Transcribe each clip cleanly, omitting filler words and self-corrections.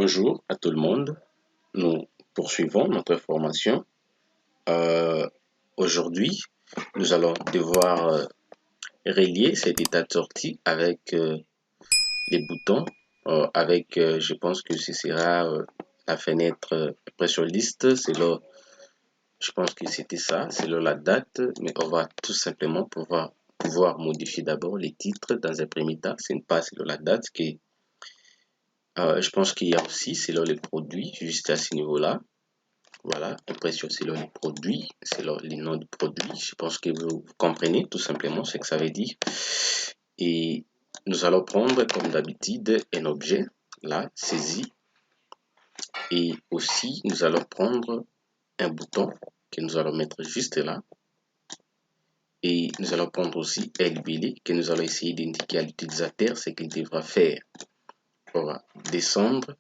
Bonjour à tout le monde. Nous poursuivons notre formation. Euh, Aujourd'hui, nous allons devoir relier cet état de sortie avec les boutons. Je pense que ce sera la fenêtre impression liste. Je pense que c'était ça, c'est là la date, mais on va tout simplement pouvoir modifier d'abord les titres dans un premier temps. Ce n'est pas selon la date qui je pense qu'il y a aussi selon les produits, juste à ce niveau-là. Voilà, impression selon les produits, selon les noms de produits. Je pense que vous comprenez tout simplement ce que ça veut dire. Et nous allons prendre, comme d'habitude, un objet, là, saisi. Et aussi, nous allons prendre un bouton que nous allons mettre juste là. Et nous allons prendre aussi un libellé que nous allons essayer d'indiquer à l'utilisateur ce qu'il devra faire. On va descendre.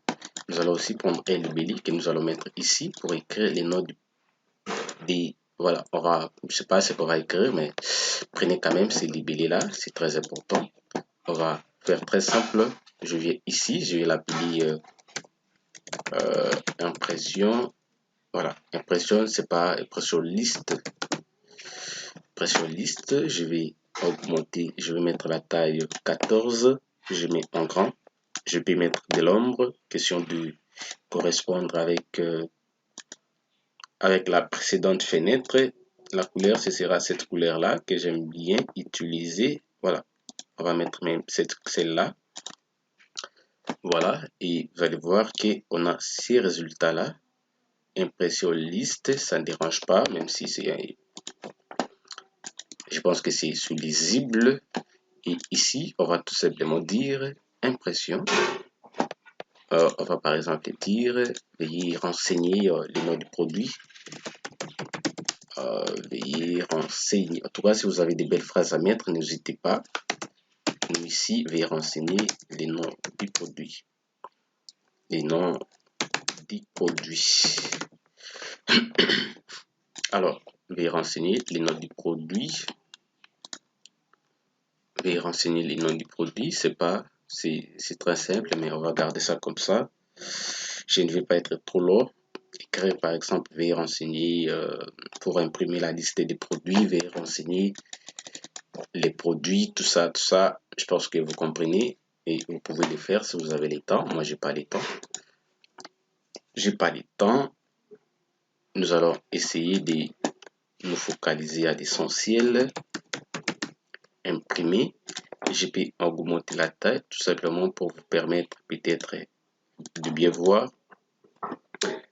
Nous allons aussi prendre un libellé que nous allons mettre ici pour écrire les noms des... Voilà, je sais pas ce qu'on va écrire, mais prenez quand même ces libellés-là, c'est très important. On va faire très simple. Je viens ici, je vais l'appeler impression. Voilà, impression, c'est pas impression liste. Impression liste, je vais augmenter, je vais mettre la taille 14, je mets en grand. Je peux mettre de l'ombre, question de correspondre avec la précédente fenêtre. La couleur, ce sera cette couleur-là que j'aime bien utiliser. Voilà, on va mettre même celle-là. Voilà, et vous allez voir qu'on a ces résultats-là. Impression liste, ça ne dérange pas, même si c'est... Je pense que c'est sous lisible. Et ici, on va tout simplement dire impression. On va par exemple dire, veuillez renseigner les noms du produit. Veuillez renseigner. En tout cas, si vous avez des belles phrases à mettre, n'hésitez pas. Nous ici, veuillez renseigner les noms du produit. Les noms du produit. Alors, veuillez renseigner les noms du produit. Veuillez renseigner les noms du produit. C'est très simple, mais on va garder ça comme ça. Je ne vais pas être trop long. Écrire par exemple, veuillez renseigner pour imprimer la liste des produits, veuillez renseigner les produits, tout ça. Je pense que vous comprenez et vous pouvez le faire si vous avez le temps. Moi, j'ai pas le temps. J'ai pas le temps. Nous allons essayer de nous focaliser à l'essentiel. Imprimer. Je peux augmenter la taille tout simplement pour vous permettre peut-être de bien voir.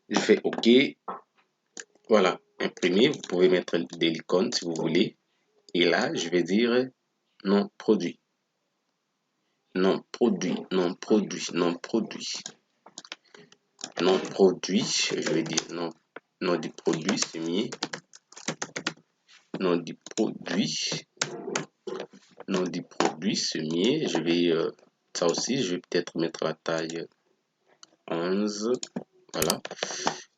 Je fais OK. Voilà, imprimer. Vous pouvez mettre des icônes si vous voulez. Et là, je vais dire non produit. Non produit, non produit, non produit. Non produit, je vais dire non du produit, c'est mieux. Nom du produit. Nom du produit, c'est mieux. Je vais, ça aussi, je vais peut-être mettre la taille 11. Voilà.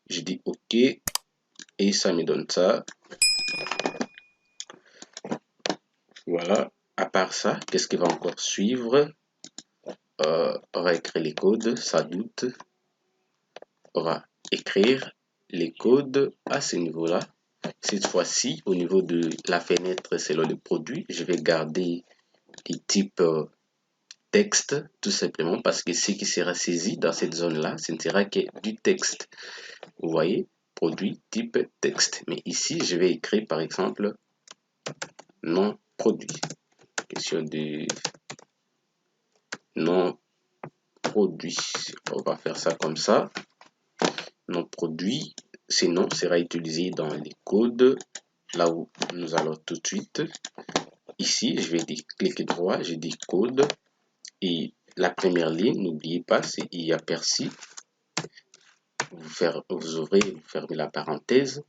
Je dis OK. Et ça me donne ça. Voilà. À part ça, qu'est-ce qui va encore suivre? On va écrire les codes, ça doute. On va écrire les codes à ce niveau-là. Cette fois-ci, au niveau de la fenêtre selon le produit, je vais garder les types texte, tout simplement parce que ce qui sera saisi dans cette zone-là, ce ne sera que du texte. Vous voyez, produit type texte. Mais ici, je vais écrire par exemple non produit. Question de non produit. On va faire ça comme ça. Non produit, ce nom sera utilisé dans les codes, là où nous allons tout de suite. Ici, je vais cliquer droit, je dis code. Et la première ligne, n'oubliez pas, c'est I aperçu. Vous ouvrez, vous fermez la parenthèse.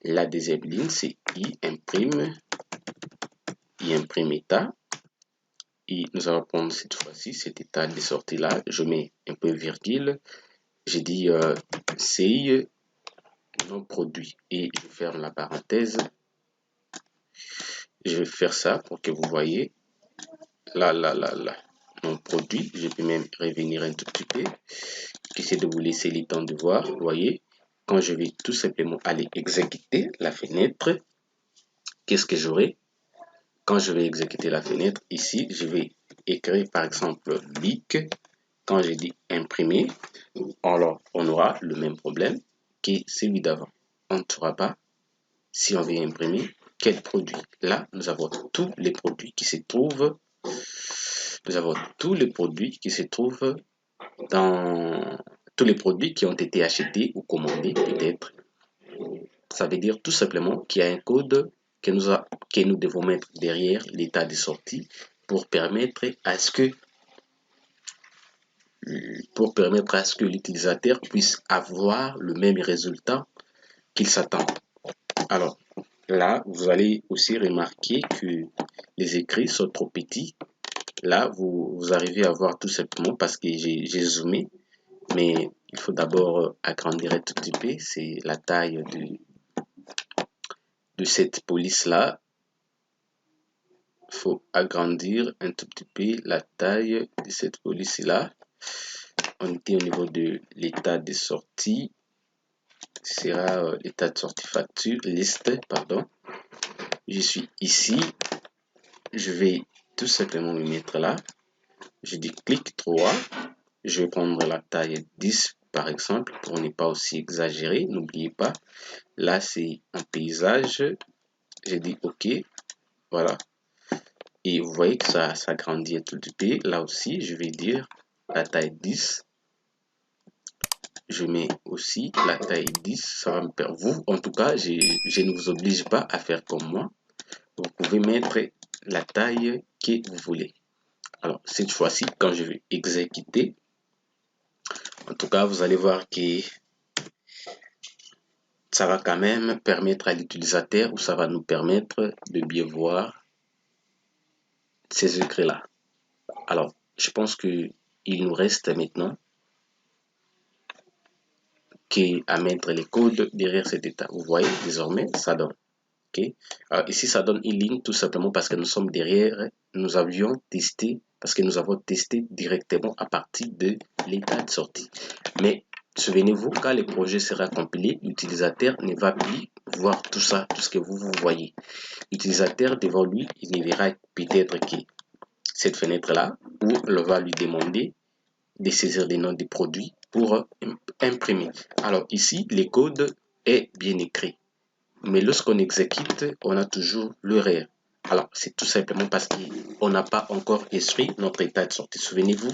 La deuxième ligne, c'est I imprime état. Et nous allons prendre cette fois-ci cet état de sortie là. Je mets un peu virgule. Je dis c'est non produit et je ferme la parenthèse. Je vais faire ça pour que vous voyez. Là. Non produit. Je peux même revenir un tout petit peu. J'essaie de vous laisser le temps de voir. Vous voyez, quand je vais tout simplement aller exécuter la fenêtre, qu'est-ce que j'aurai? Quand je vais exécuter la fenêtre, ici, je vais écrire par exemple BIC. Quand je dis imprimer, alors on aura le même problème que celui d'avant. On ne saura pas si on veut imprimer quel produit. Là, nous avons tous les produits qui se trouvent. Nous avons tous les produits qui se trouvent dans tous les produits qui ont été achetés ou commandés peut-être. Ça veut dire tout simplement qu'il y a un code que nous devons mettre derrière l'état de sortie pour permettre à ce que l'utilisateur puisse avoir le même résultat qu'il s'attend. Alors là, vous allez aussi remarquer que les écrits sont trop petits. Là, vous arrivez à voir tout simplement parce que j'ai zoomé, mais il faut d'abord agrandir un tout petit peu. C'est la taille de cette police-là. Il faut agrandir un tout petit peu la taille de cette police-là. On était au niveau de l'état de sortie. Sera l'état de sortie facture, liste, pardon. Je suis ici. Je vais tout simplement me mettre là. Je dis clic droit. Je vais prendre la taille 10 par exemple pour ne pas aussi exagérer. N'oubliez pas, là c'est un paysage. Je dis OK. Voilà. Et vous voyez que ça s'agrandit un tout petit peu. Là aussi, je vais dire la taille 10. Je mets aussi la taille 10. Ça va me permettre. Vous, en tout cas, je ne vous oblige pas à faire comme moi. Vous pouvez mettre la taille que vous voulez. Alors, cette fois-ci, quand je vais exécuter, en tout cas, vous allez voir que ça va quand même permettre à l'utilisateur, ou ça va nous permettre de bien voir ces écrits-là. Alors, je pense qu'il nous reste maintenant qu'à mettre les codes derrière cet état. Vous voyez, désormais, ça donne. Okay. Alors, ici, ça donne une ligne tout simplement parce que nous sommes derrière, nous avions testé, parce que nous avons testé directement à partir de l'état de sortie. Mais souvenez-vous, quand le projet sera compilé, l'utilisateur ne va plus voir tout ça, tout ce que vous voyez. L'utilisateur devant lui, il ne verra peut-être que cette fenêtre-là, où on va lui demander de saisir les noms des produits pour imprimer. Alors ici, le code est bien écrit. Mais lorsqu'on exécute, on a toujours l'erreur. Alors, c'est tout simplement parce qu'on n'a pas encore instruit notre état de sortie. Souvenez-vous,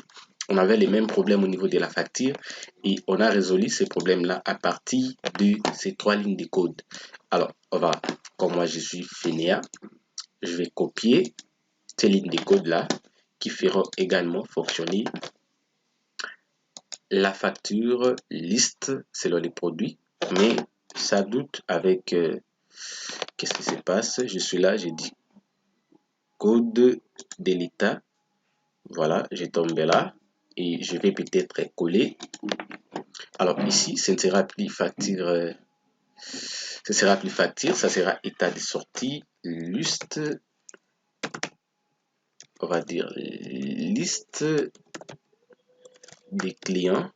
on avait les mêmes problèmes au niveau de la facture et on a résolu ces problèmes-là à partir de ces 3 lignes de code. Alors, on va, comme moi je suis fainéant, je vais copier ces lignes de code-là qui feront également fonctionner la facture liste selon les produits, mais ça doute avec qu'est-ce qui se passe. Je suis là, j'ai dit code de l'état, voilà, j'ai tombé là et je vais peut-être coller. Alors ici, ce ne sera plus facture, ça sera état de sortie liste, on va dire liste des clients.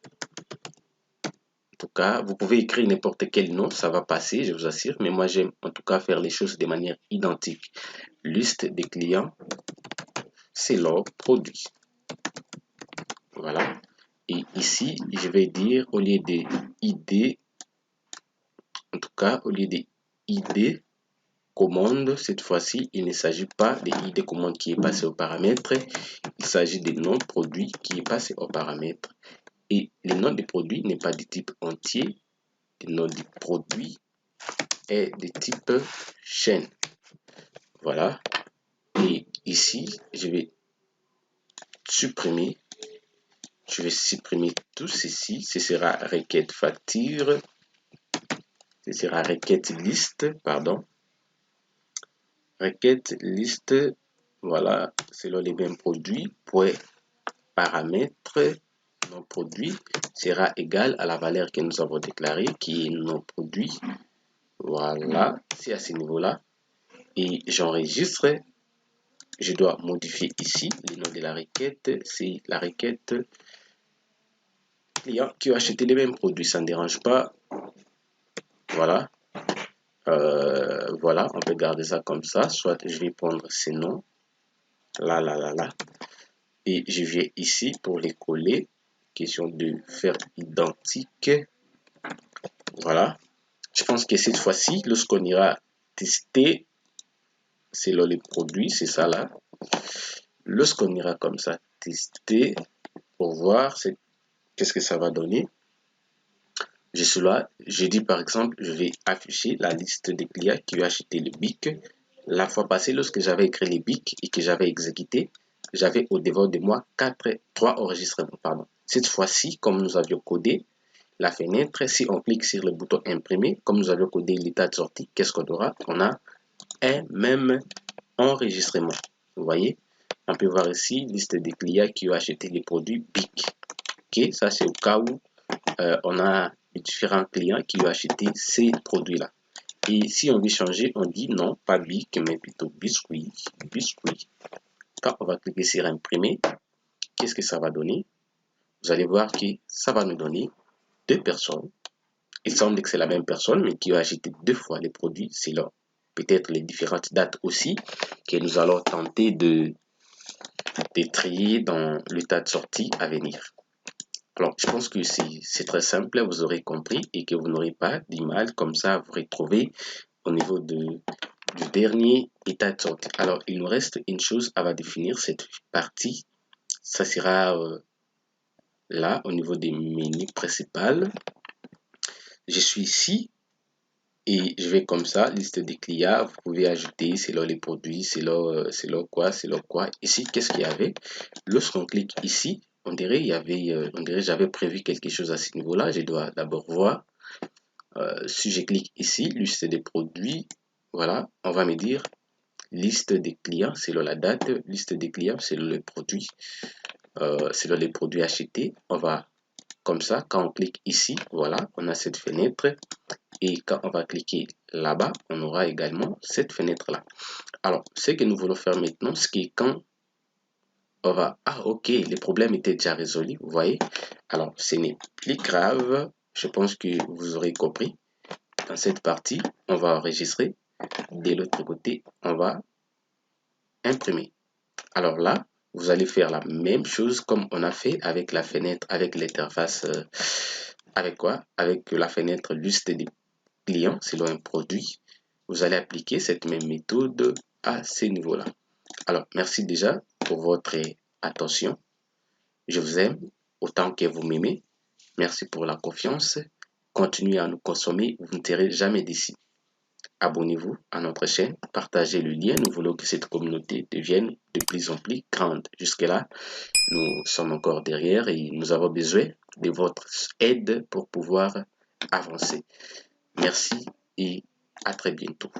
En tout cas, vous pouvez écrire n'importe quel nom, ça va passer, je vous assure. Mais moi, j'aime en tout cas faire les choses de manière identique. Liste des clients, c'est leur produit. Voilà. Et ici, je vais dire au lieu de ID, en tout cas, au lieu de ID commande, cette fois-ci, il ne s'agit pas de ID commande qui est passé au paramètre. Il s'agit de nom produit qui est passé au paramètre. Et le nom des produits n'est pas de type entier. Le nom du produit est de type chaîne. Voilà. Et ici, je vais supprimer tout ceci. Ce sera requête facture. Ce sera requête liste, pardon. Requête liste, voilà, selon les mêmes produits, point paramètre, nos produits sera égal à la valeur que nous avons déclarée, qui est nos produits. Voilà, c'est à ce niveau-là. Et j'enregistre. Je dois modifier ici le nom de la requête. C'est la requête clients qui ont acheté les mêmes produits, ça ne dérange pas. Voilà. Voilà, on peut garder ça comme ça. Soit je vais prendre ces noms. Là. Et je viens ici pour les coller. Question de faire identique. Voilà. Je pense que cette fois-ci, lorsqu'on ira tester, c'est là les produits, c'est ça là. Lorsqu'on ira comme ça tester pour voir qu'est-ce que ça va donner. Je suis là, je dis par exemple, je vais afficher la liste des clients qui ont acheté le BIC. La fois passée, lorsque j'avais écrit les BIC et que j'avais exécuté, j'avais au devant de moi 3 enregistrements. Pardon. Cette fois-ci, comme nous avions codé la fenêtre, si on clique sur le bouton imprimer, comme nous avions codé l'état de sortie, qu'est-ce qu'on aura? On a un même enregistrement. Vous voyez? On peut voir ici, liste des clients qui ont acheté les produits BIC. Ok, ça c'est au cas où on a différents clients qui ont acheté ces produits-là. Et si on veut changer, on dit non, pas BIC, mais plutôt biscuit. Quand on va cliquer sur imprimer, qu'est-ce que ça va donner? Vous allez voir que ça va nous donner 2 personnes. Il semble que c'est la même personne, mais qui a acheté 2 fois les produits. C'est là peut-être les différentes dates aussi que nous allons tenter de trier dans l'état de sortie à venir. Alors, je pense que c'est très simple, vous aurez compris et que vous n'aurez pas d'image comme ça à vous retrouver au niveau du dernier état de sortie. Alors, il nous reste une chose à définir, cette partie. Ça sera là, au niveau des menus principales. Je suis ici et je vais comme ça, liste des clients. Vous pouvez ajouter, c'est là les produits, c'est là quoi. Ici, qu'est-ce qu'il y avait? Lorsqu'on clique ici, on dirait j'avais prévu quelque chose à ce niveau-là. Je dois d'abord voir. Si je clique ici, liste des produits, voilà, on va me dire liste des clients, c'est là la date, liste des clients, c'est là le produit, c'est là les produits achetés. On va comme ça, quand on clique ici, voilà, on a cette fenêtre. Et quand on va cliquer là-bas, on aura également cette fenêtre-là. Alors, ce que nous voulons faire maintenant, c'est que quand on va... Ah, ok, les problèmes étaient déjà résolus, vous voyez. Alors, ce n'est plus grave. Je pense que vous aurez compris. Dans cette partie, on va enregistrer. De l'autre côté, on va imprimer. Alors là, vous allez faire la même chose comme on a fait avec la fenêtre, avec l'interface. Avec quoi? Avec la fenêtre liste des clients, selon un produit. Vous allez appliquer cette même méthode à ces niveaux-là. Alors, merci déjà pour votre attention. Je vous aime autant que vous m'aimez. Merci pour la confiance. Continuez à nous consommer, vous ne serez jamais déçus. Abonnez-vous à notre chaîne, partagez le lien. Nous voulons que cette communauté devienne de plus en plus grande. Jusque-là, nous sommes encore derrière et nous avons besoin de votre aide pour pouvoir avancer. Merci et à très bientôt.